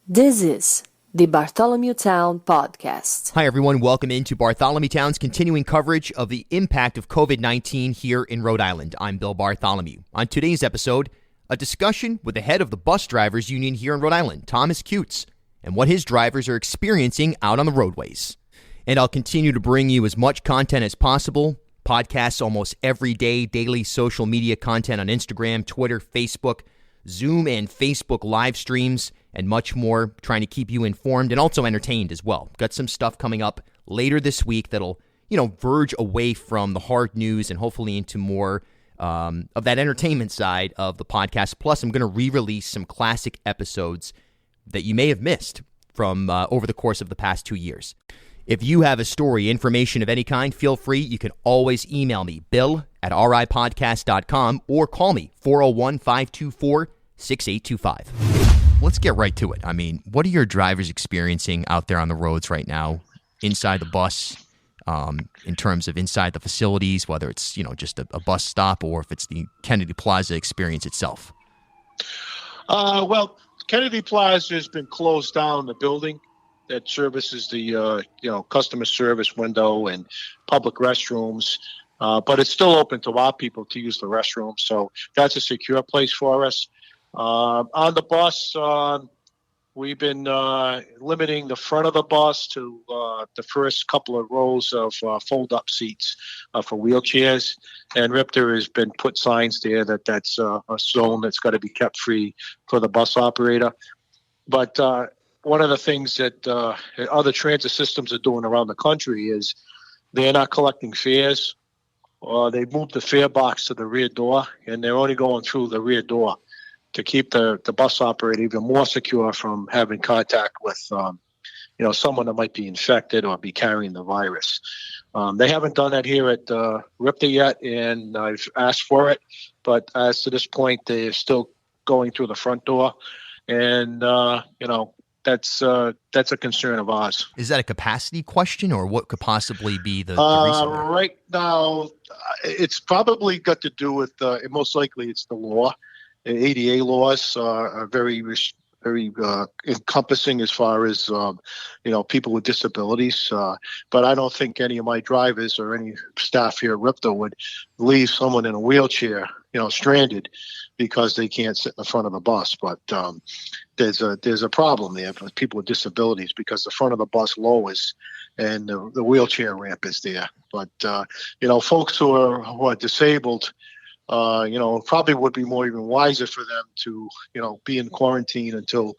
This is the Bartholomew Town Podcast. Hi, everyone. Welcome into Bartholomew Town's continuing coverage of the impact of COVID-19 here in Rhode Island. I'm Bill Bartholomew. On today's episode, a discussion with the head of the bus drivers union here in Rhode Island, Thomas Cutes, and what his drivers are experiencing out on the roadways. And I'll continue to bring you as much content as possible, podcasts almost every day, daily social media content on Instagram, Twitter, Facebook, Zoom and Facebook live streams, and much more, trying to keep you informed and also entertained as well. Got some stuff coming up later this week that'll, verge away from the hard news and hopefully into more of that entertainment side of the podcast. Plus, I'm going to re-release some classic episodes that you may have missed from over the course of the past 2 years. If you have a story, information of any kind, feel free. You can always email me, bill@ripodcast.com, or call me, 401-524-6825. Let's get right to it. I mean, what are your drivers experiencing out there on the roads right now, inside the bus, in terms of inside the facilities, whether it's, just a bus stop or if it's the Kennedy Plaza experience itself? Well, Kennedy Plaza has been closed down, the building that services the, customer service window and public restrooms. But it's still open to our people to use the restroom. So that's a secure place for us. On the bus, we've been limiting the front of the bus to the first couple of rows of fold-up seats for wheelchairs. And Ripter has been put signs there that's a zone that's got to be kept free for the bus operator. But one of the things that other transit systems are doing around the country is they're not collecting fares. They moved the fare box to the rear door, and they're only going through the rear door to keep the bus operator even more secure from having contact with, someone that might be infected or be carrying the virus. They haven't done that here at Ripta yet, and I've asked for it. But as to this point, they're still going through the front door, and that's a concern of ours. Is that a capacity question, or what could possibly be the reason? Right now, it's probably got to do with, most likely it's the law. The ADA laws are very encompassing as far as, people with disabilities. But I don't think any of my drivers or any staff here at RIPTA would leave someone in a wheelchair, stranded because they can't sit in the front of the bus. But there's a problem there with people with disabilities because the front of the bus lowers and the wheelchair ramp is there. But, folks who are disabled, probably would be more even wiser for them to, be in quarantine until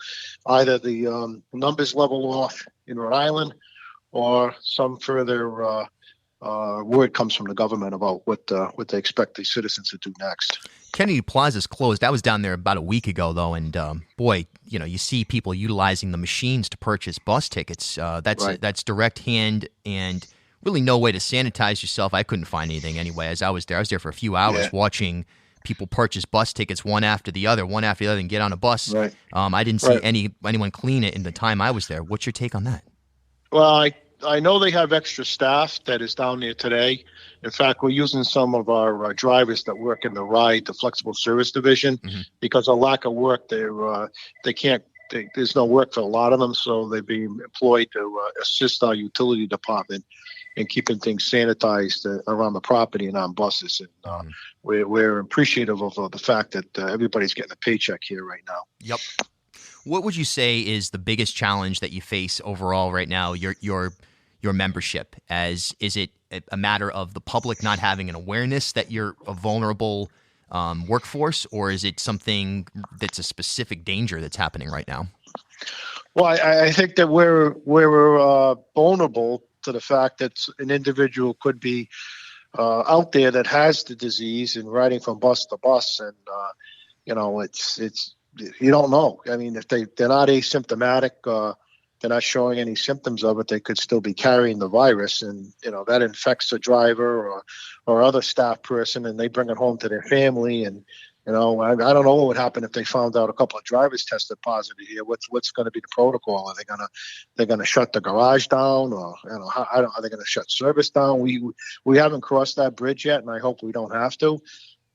either the numbers level off in Rhode Island or some further word comes from the government about what they expect the citizens to do next. Kennedy Plaza's closed. I was down there about a week ago, though, and boy, you see people utilizing the machines to purchase bus tickets. That's direct hand and really no way to sanitize yourself. I couldn't find anything anyway as I was there. I was there for a few hours watching people purchase bus tickets one after the other, and get on a bus. Right. I didn't see anyone clean it in the time I was there. What's your take on that? Well, I know they have extra staff that is down there today. In fact, we're using some of our drivers that work in the flexible service division, because of lack of work, they can't. There's no work for a lot of them, so they're being employed to assist our utility department in keeping things sanitized around the property and on buses. And we're appreciative of the fact that everybody's getting a paycheck here right now. Yep. What would you say is the biggest challenge that you face overall right now, your membership? Is it a matter of the public not having an awareness that you're a vulnerable workforce, or is it something that's a specific danger that's happening right now? Well, I think that we're vulnerable to the fact that an individual could be out there that has the disease and riding from bus to bus, and it's you don't know. I mean, if they're not asymptomatic, they're not showing any symptoms of it, they could still be carrying the virus, and that infects the driver or other staff person, and they bring it home to their family. And I don't know what would happen if they found out a couple of drivers tested positive here. What's going to be the protocol? Are they gonna shut the garage down, or are they going to shut service down? We haven't crossed that bridge yet, and I hope we don't have to.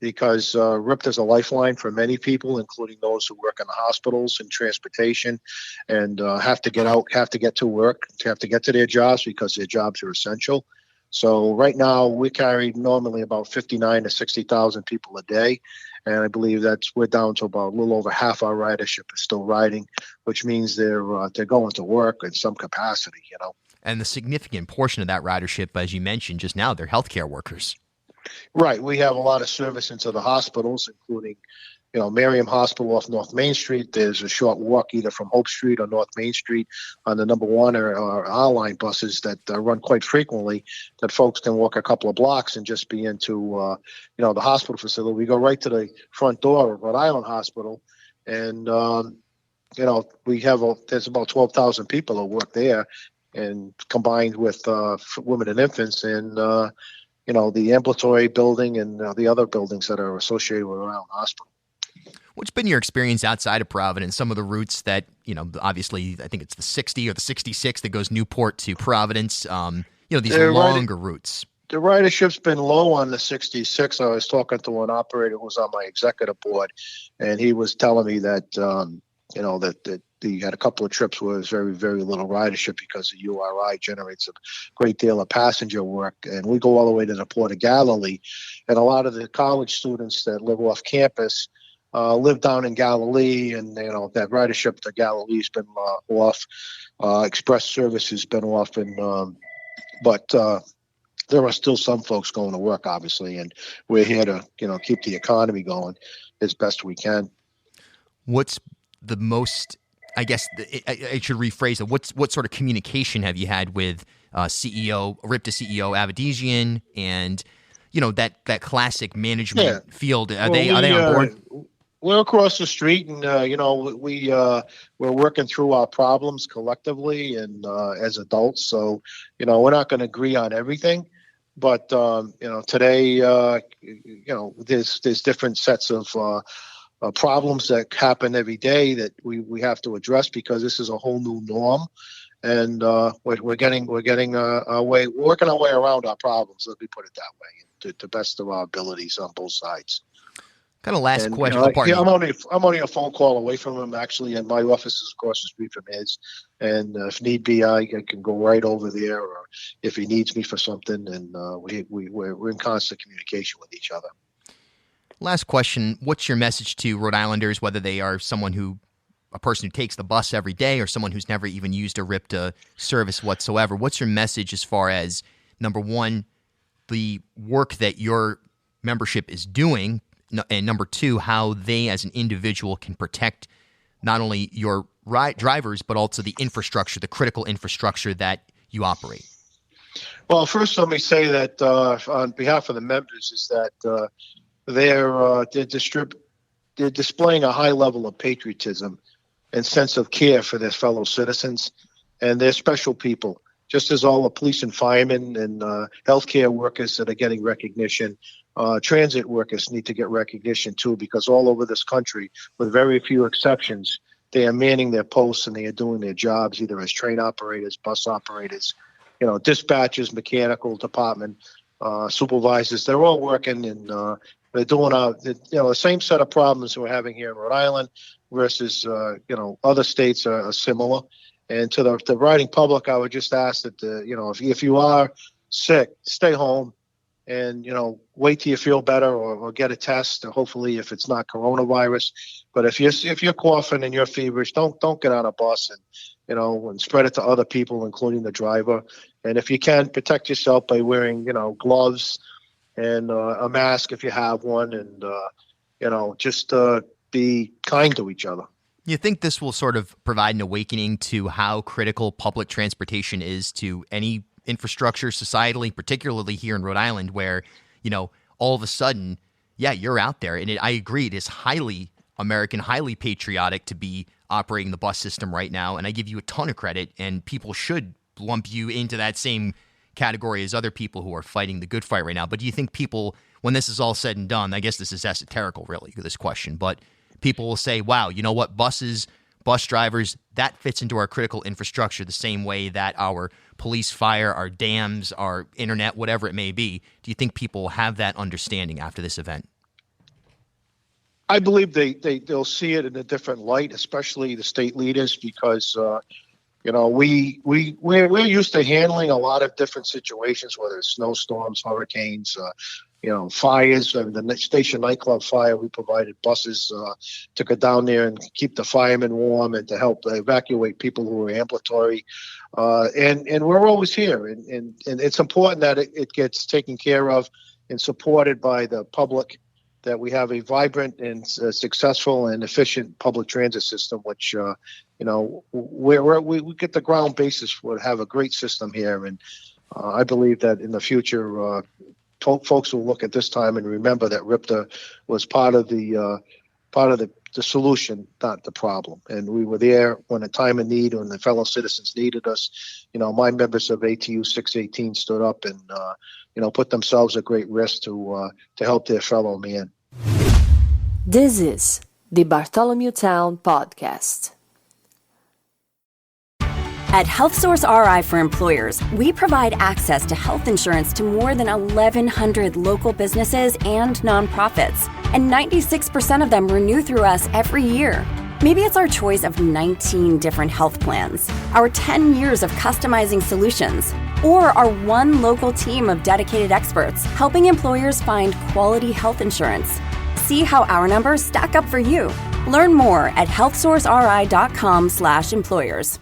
because RIPT is a lifeline for many people, including those who work in the hospitals and transportation and have to get out, have to get to work, have to get to their jobs because their jobs are essential. So right now we carry normally about 59 to 60,000 people a day. And I believe we're down to about a little over half our ridership is still riding, which means they're going to work in some capacity, And the significant portion of that ridership, as you mentioned just now, they're healthcare workers. Right. We have a lot of service into the hospitals, including, Merriam Hospital off North Main Street. There's a short walk either from Hope Street or North Main Street on the number one or R line buses that run quite frequently, that folks can walk a couple of blocks and just be into, the hospital facility. We go right to the front door of Rhode Island Hospital, and, there's about 12,000 people who work there, and combined with women and infants and, the ambulatory building and the other buildings that are associated with Rhode Island Hospital. What's been your experience outside of Providence? Some of the routes that, obviously, I think it's the 60 or the 66 that goes Newport to Providence, these longer routes. The ridership's been low on the 66. I was talking to an operator who was on my executive board, and he was telling me that, that he had a couple of trips where it was very, very little ridership because the URI generates a great deal of passenger work. And we go all the way to the Port of Galilee. And a lot of the college students that live off campus live down in Galilee, and that ridership to Galilee's been off. Express service has been off, but there are still some folks going to work, obviously, and we're here to keep the economy going as best we can. What's the most? I guess I should rephrase it. What sort of communication have you had with CEO RIPTA CEO Avedisian and that classic management field? Are they on board? We're across the street, and we're working through our problems collectively and as adults. So we're not going to agree on everything, but today there's different sets of problems that happen every day that we have to address because this is a whole new norm, and we're working our way around our problems. Let me put it that way, to the best of our abilities on both sides. Kind of last question. I'm only a phone call away from him, actually, and my office is across the street from his. And if need be, I can go right over there, or if he needs me for something. And we're in constant communication with each other. Last question. What's your message to Rhode Islanders, whether they are a person who takes the bus every day or someone who's never even used a RIPTA service whatsoever? What's your message as far as, number one, the work that your membership is doing, and number two, how they as an individual can protect not only your drivers, but also the infrastructure, the critical infrastructure that you operate? Well, first, let me say that on behalf of the members is that they're displaying a high level of patriotism and sense of care for their fellow citizens, and they're special people, just as all the police and firemen and healthcare workers that are getting recognition. Transit workers need to get recognition too, because all over this country, with very few exceptions, they are manning their posts and they are doing their jobs either as train operators, bus operators, dispatchers, mechanical department, supervisors. They're all working, and they're doing the same set of problems we're having here in Rhode Island versus other states are similar. And to the riding public, I would just ask that if you are sick, stay home. And, wait till you feel better or get a test. Hopefully, if it's not coronavirus, but if you're coughing and you're feverish, don't get on a bus and spread it to other people, including the driver. And if you can, protect yourself by wearing, gloves and a mask if you have one, and just be kind to each other. You think this will sort of provide an awakening to how critical public transportation is to any infrastructure societally, particularly here in Rhode Island, where, all of a sudden, you're out there. And I agree, it is highly American, highly patriotic to be operating the bus system right now. And I give you a ton of credit, and people should lump you into that same category as other people who are fighting the good fight right now. But do you think people, when this is all said and done, I guess this is esoterical, really, this question, but people will say, wow, you know what, bus drivers, that fits into our critical infrastructure the same way that our police, fire, our dams, our internet, whatever it may be. Do you think people have that understanding after this event? I believe they'll see it in a different light, especially the state leaders, because we're used to handling a lot of different situations, whether it's snowstorms, hurricanes, fires. The station nightclub fire, we provided buses to go down there and keep the firemen warm and to help evacuate people who were ambulatory. And we're always here, and it's important that it gets taken care of and supported by the public, that we have a vibrant and successful and efficient public transit system, which, we get the ground basis for have a great system here. And I believe that in the future, folks will look at this time and remember that RIPTA was part of the solution, not the problem. And we were there when a time of need, when the fellow citizens needed us. My members of ATU 618 stood up and put themselves at great risk to help their fellow man. This is the Bartholomew Town Podcast. At HealthSource RI for Employers, we provide access to health insurance to more than 1,100 local businesses and nonprofits, and 96% of them renew through us every year. Maybe it's our choice of 19 different health plans, our 10 years of customizing solutions, or our one local team of dedicated experts helping employers find quality health insurance. See how our numbers stack up for you. Learn more at healthsourceri.com/employers.